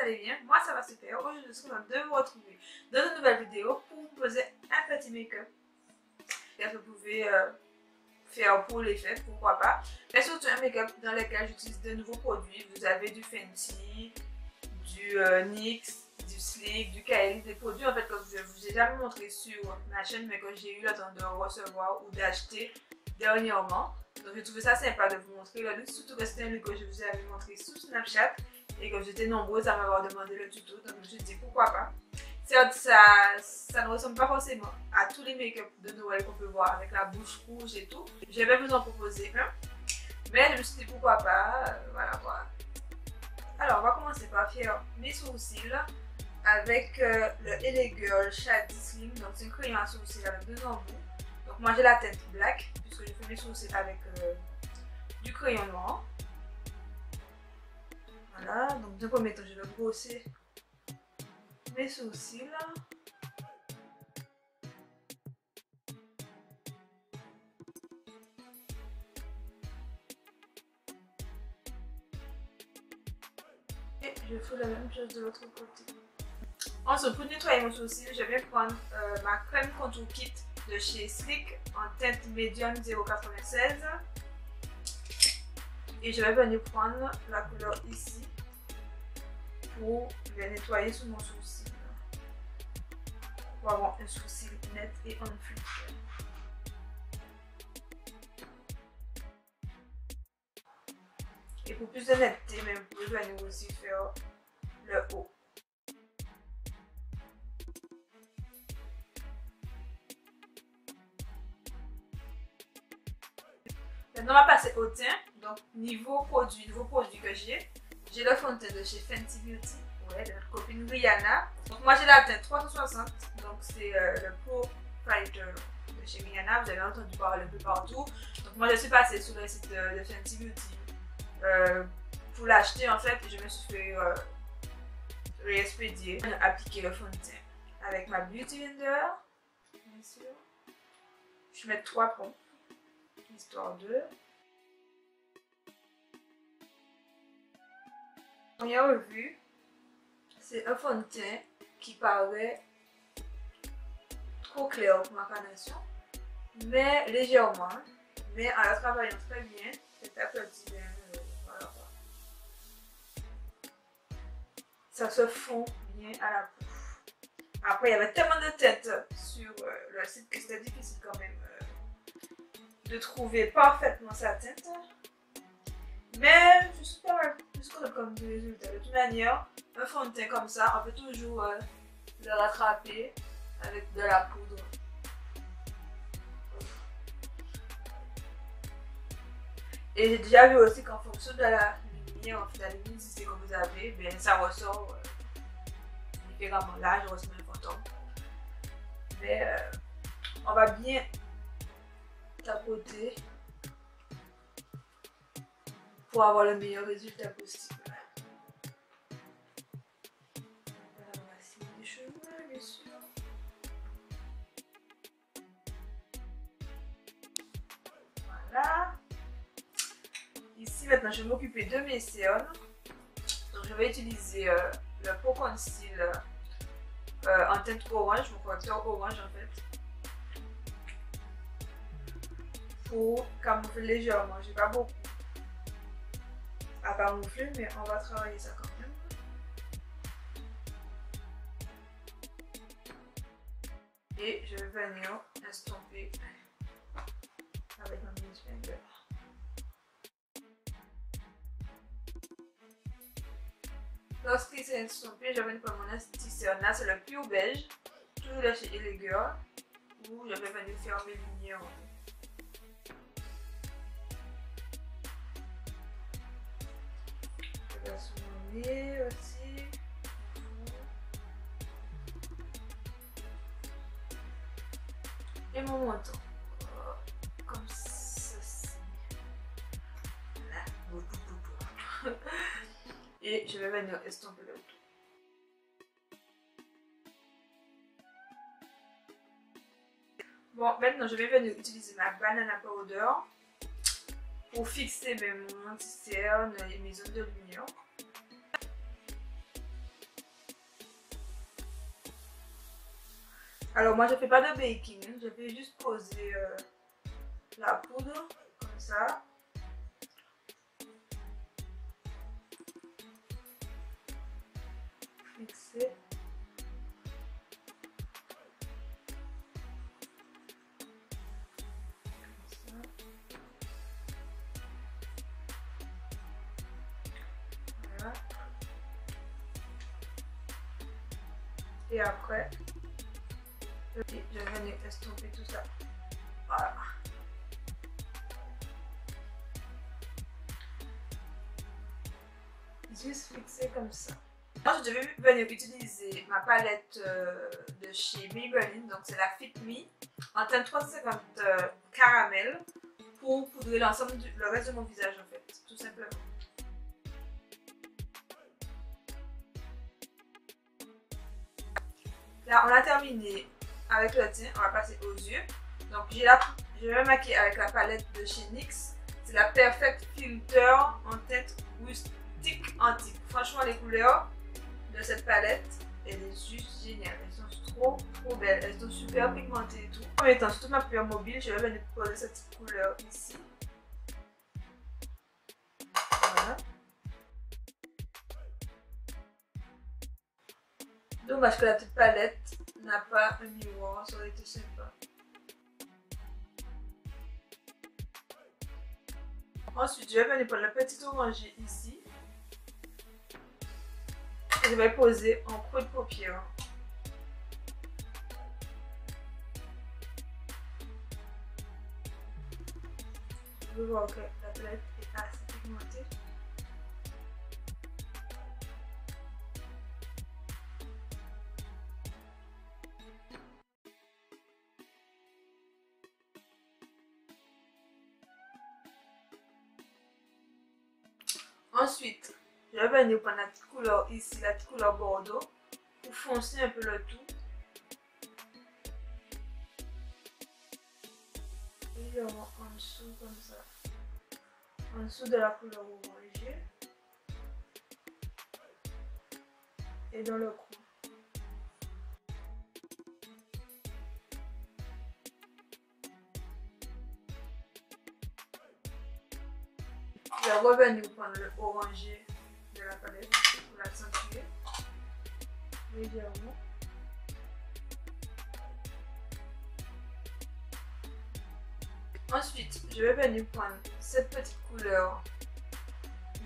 allez bien, moi ça va super. Aujourd'hui je suis contente de vous retrouver dans une nouvelle vidéo pour vous proposer un petit make-up que vous pouvez faire pour les fêtes, pourquoi pas. Mais surtout un make-up dans lequel j'utilise de nouveaux produits. Vous avez du Fenty, du NYX, du Sleek, du Kylie, des produits en fait que je vous ai jamais montré sur ma chaîne mais que j'ai eu le temps de recevoir ou d'acheter dernièrement. Donc j'ai trouvé ça sympa de vous montrer le look, surtout que c'était un look que je vous avais montré sur Snapchat et que j'étais nombreuses à m'avoir demandé le tuto, donc je me suis dit pourquoi pas. Certes, ça ne ressemble pas forcément à tous les make-up de Noël qu'on peut voir avec la bouche rouge et tout. Je vais vous en proposer un, mais je me suis dit pourquoi pas, voilà. Alors on va commencer par faire mes sourcils avec le LA Girl Shady Slim, donc c'est un crayon à sourcils avec deux embouts. Donc moi j'ai la teinte black puisque je fais mes sourcils avec du crayon noir. Voilà, donc d'un premier temps je vais brosser mes sourcils. Et je fais la même chose de l'autre côté. Ensuite, pour nettoyer mon sourcil, je vais prendre ma crème contour kit de chez Sleek en teinte médium 0,96 et je vais venir prendre la couleur ici pour le nettoyer sous mon sourcil pour avoir un sourcil net et en fluide. Et pour plus de netteté, même vous pouvez venir aussi faire le haut. Maintenant, on va passer au teint. Donc, nouveau produit que j'ai le fond de teint de chez Fenty Beauty, ouais, de notre copine Rihanna. Donc, moi j'ai la teinte 360, donc c'est le Pro Fighter de chez Rihanna. Vous avez entendu parler un peu partout. Donc, moi je suis passée sur le site de Fenty Beauty pour l'acheter en fait, et je me suis fait réexpédier, appliquer le fond de teint avec ma Beauty Blender, bien sûr. Je vais mettre 3 pompes. Histoire de. Première vue, c'est un fond de teint qui paraît trop clair pour ma carnation, mais légèrement, mais en la travaillant très bien, c'est un petit bien, voilà. Ça se fond bien à la peau. Après, il y avait tellement de teintes sur le site que c'était difficile quand même de trouver parfaitement sa teinte, mais je suis pas mal plus contente comme du résultat. De toute manière, un fond de teint comme ça, on peut toujours le rattraper avec de la poudre. Et j'ai déjà vu aussi qu'en fonction de la lumière, en fait, la luminosité que vous avez, bien, ça ressort différemment. Là, je ressens un fantôme. Mais on va bien tapoter pour avoir le meilleur résultat possible. On va essayer les cheveux, bien sûr. Voilà. Ici, maintenant, je vais m'occuper de mes cernes. Donc, je vais utiliser le Pro Conceal en teinte orange, mon correcteur orange en fait, pour camoufler légèrement. J'ai pas beaucoup à camoufler, mais on va travailler ça quand même. Et je vais venir estomper avec ma Beauty Blender. Lorsqu'il s'est estompé, je vais prendre mon esthéticienne. Là, c'est le Pure Beige, toujours de chez LA Girl, où je vais venir faire mes lumières. Je vais sur mon nez aussi. Et mon menton. Comme ceci. Là. Et je vais venir estomper le tout. Bon, maintenant je vais venir utiliser ma banana powder pour fixer mon anti-cerne et mes zones de lumière. Alors moi je fais pas de baking, je vais juste poser la poudre comme ça. Fixer. Voilà. Et après, je vais venir estomper tout ça. Voilà. Juste fixer comme ça. Ensuite, je vais venir utiliser ma palette de chez Maybelline, donc c'est la Fit Me en teinte 350 caramel pour poudrer l'ensemble le reste de mon visage en fait, tout simplement. Là, on a terminé avec le teint, on va passer aux yeux. Donc, je vais maquiller avec la palette de chez NYX. C'est la Perfect Filter en teinte rustique antique. Franchement, les couleurs de cette palette, elle est juste géniale. Elles sont trop belles. Elles sont super pigmentées et tout. En même temps, sur toute ma paupière mobile, je vais venir poser cette petite couleur ici. Voilà. Dommage que la petite palette n'a pas un miroir, ça aurait été sympa. Ensuite, je vais venir prendre le petit orangé ici. Et je vais poser en creux de paupière. Je veux voir que la palette est assez pigmentée. Ensuite, je vais venir prendre la petite couleur ici, la petite couleur bordeaux, pour foncer un peu le tout. Et en dessous comme ça. En dessous de la couleur orangée. Et dans le cou. Je vais revenir prendre le orangé de la palette pour l'accentuer légèrement. Ensuite, je vais venir prendre cette petite couleur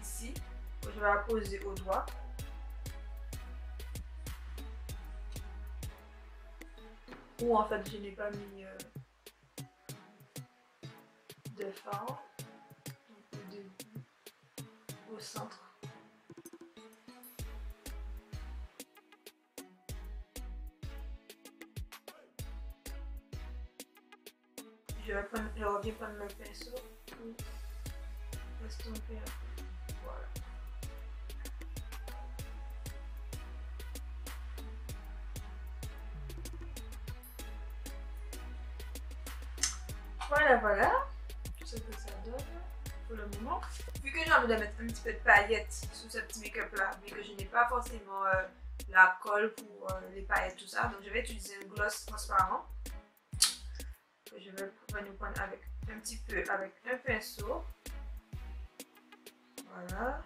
ici, que je vais la poser au doigt. Ou en fait, je n'ai pas mis de fard. Au centre. Je reviens prendre le pinceau pour estomper un peu. Voilà. Voilà ce que ça donne pour le moment. Vu que j'ai envie de mettre un petit peu de paillettes sous ce petit make-up là, mais que je n'ai pas forcément la colle pour les paillettes, tout ça, donc je vais utiliser un gloss transparent que je vais venir prendre avec un petit peu avec un pinceau. Voilà.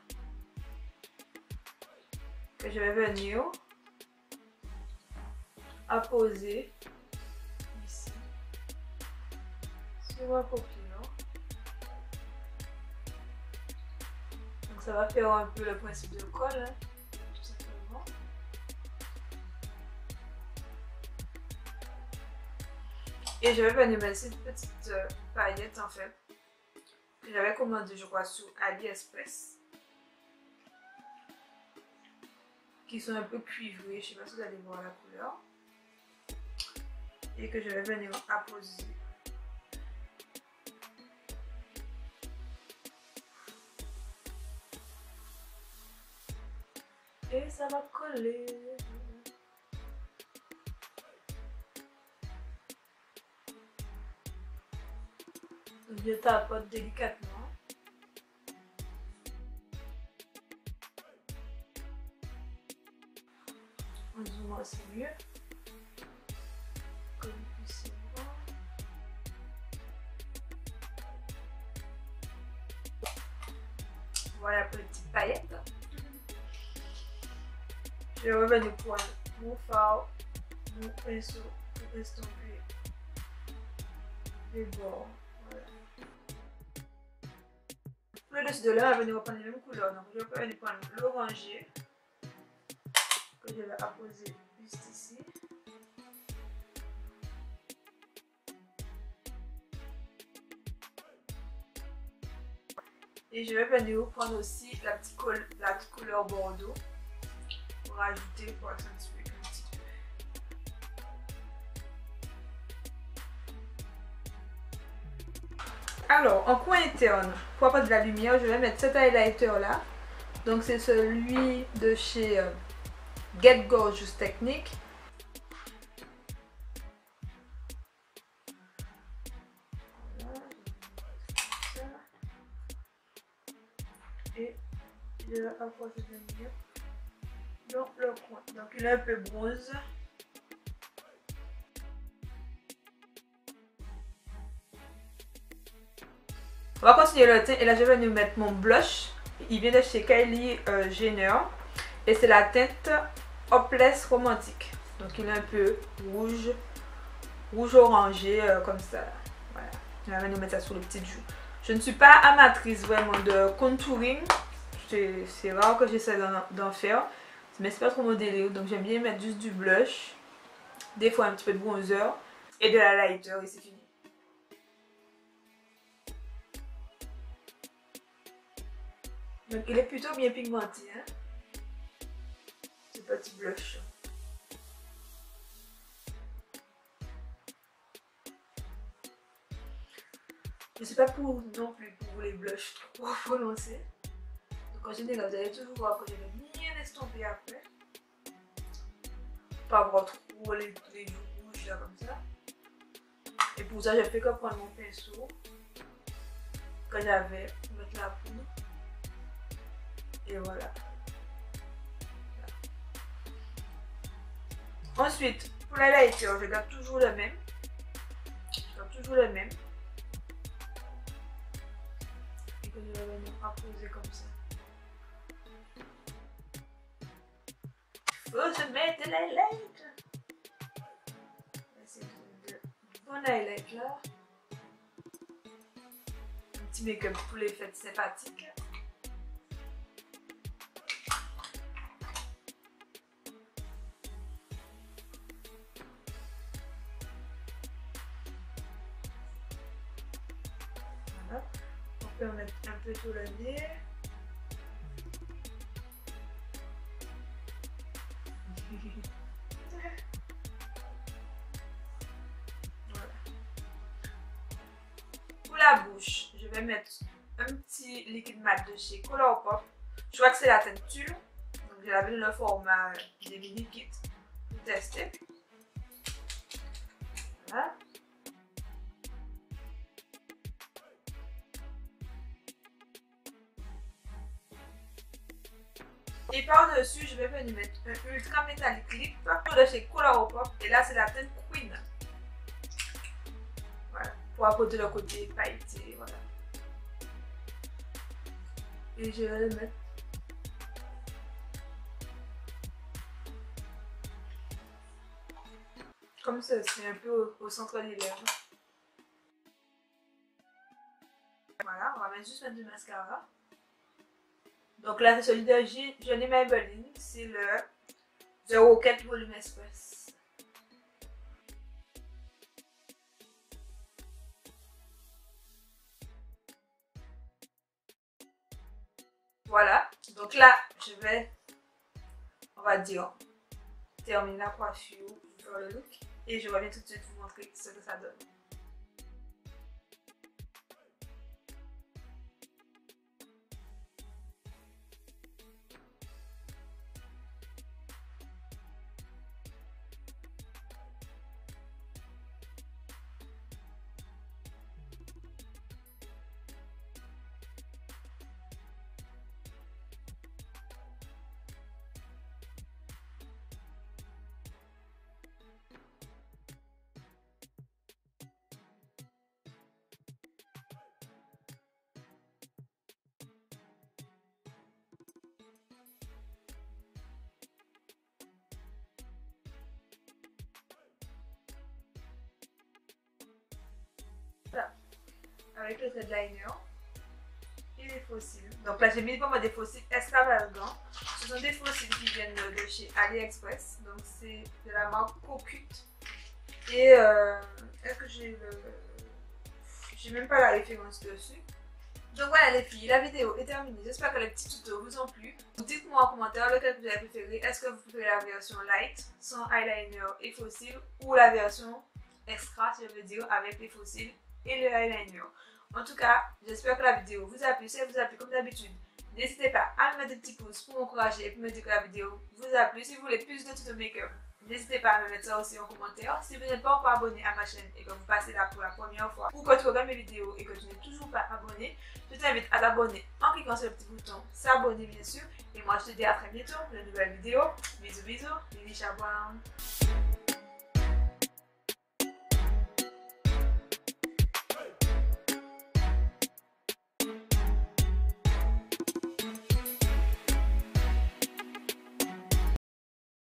Que je vais venir apposer ici sur ma paupière. Donc ça va faire un peu le principe de colle, hein, tout simplement. Et je vais venir mettre cette petite paillette en fait que j'avais commandée je crois sur AliExpress, qui sont un peu cuivrées, je sais pas si vous allez voir la couleur, et que je vais venir apposer. Et ça va coller. Donc je tapote délicatement. En zoomant c'est mieux. Voilà pour les petites paillettes. Je vais revenir prendre mon fard, mon pinceau pour estomper les bords. Voilà. Pour le dessus de là, je vais venir reprendre les mêmes couleurs. Donc je vais venir prendre l'oranger que je vais apposer juste ici. Et je vais venir prendre aussi la petite couleur bordeaux pour rajouter, pour accentuer un petit peu. Alors, en coin interne, pour avoir de la lumière, je vais mettre cet highlighter là. Donc c'est celui de chez Get Gorgeous Technique. Et je vais approcher de lumière dans le coin. Donc il est un peu bronze. On va continuer le teint et là je vais venir mettre mon blush. Il vient de chez Kylie Jenner et c'est la teinte Hopeless Romantique. Donc il est un peu rouge orangé comme ça. Voilà. Je vais venir mettre ça sur les petites joues. Je ne suis pas amatrice vraiment de contouring. C'est rare que j'essaie d'en faire. Mais c'est pas trop mon délire. Donc j'aime bien mettre juste du blush. Des fois un petit peu de bronzer. Et de la lighter et c'est fini. Donc il est plutôt bien pigmenté. Hein? Ce petit blush. Je ne sais pas pour non plus pour les blushs trop prononcés. Donc en général, vous allez toujours voir que je vais bien estomper après. Pas avoir trop les joues rouges là comme ça. Et pour ça, je fais que prendre mon pinceau que j'avais, mettre la poudre. Et voilà. Ensuite, pour la lighter, je garde toujours le même. Et que je vais venir apposer comme ça. Faut se mettre de l'highlight. C'est de bon highlight là. Un petit make-up pour les fêtes sympathiques. Voilà. On peut en mettre un peu sur le nez. Voilà. Pour la bouche, je vais mettre un petit liquide mat de chez Colourpop. Je crois que c'est la teinte Tulle. Donc je l'avais dans le format des mini kits pour tester. Voilà. Et par-dessus, je vais venir mettre un Ultra Metallic Lip de chez Colourpop. Et là, c'est la teinte Queen. Voilà. Pour apporter le côté pailleté. Voilà. Et je vais le mettre. Comme ça, c'est un peu au centre des lèvres. Voilà, on va juste mettre du mascara. Donc là, c'est celui de Jenny Maybelline. C'est le The Rocket Volume Express. Voilà. Donc là, je vais, on va dire, terminer la coiffure, faire le look. Et je reviens tout de suite vous montrer ce que ça donne. avec le trait de liner et les fossiles. Donc là j'ai mis vraiment des fossiles extravagants. Ce sont des fossiles qui viennent de chez AliExpress. Donc c'est de la marque Cocut. Et est-ce que j'ai le... J'ai même pas la référence dessus. Donc voilà les filles, la vidéo est terminée. J'espère que les petits tutos vous ont plu. Dites-moi en commentaire lequel vous avez préféré. Est-ce que vous préférez la version light, sans eyeliner et fossiles, ou la version extra, si je veux dire, avec les fossiles et le eyeliner. En tout cas, j'espère que la vidéo vous a plu. Si elle vous a plu comme d'habitude, n'hésitez pas à me mettre des petits pouces pour m'encourager et pour me dire que la vidéo vous a plu. Si vous voulez plus de tutos make-up, n'hésitez pas à me mettre ça aussi en commentaire. Si vous n'êtes pas encore abonné à ma chaîne et que vous passez là pour la première fois, ou que tu regardes mes vidéos et que tu n'es toujours pas abonné, je t'invite à t'abonner en cliquant sur le petit bouton s'abonner bien sûr. Et moi je te dis à très bientôt pour de nouvelles vidéos. Bisous bisous, Lily Chabouin.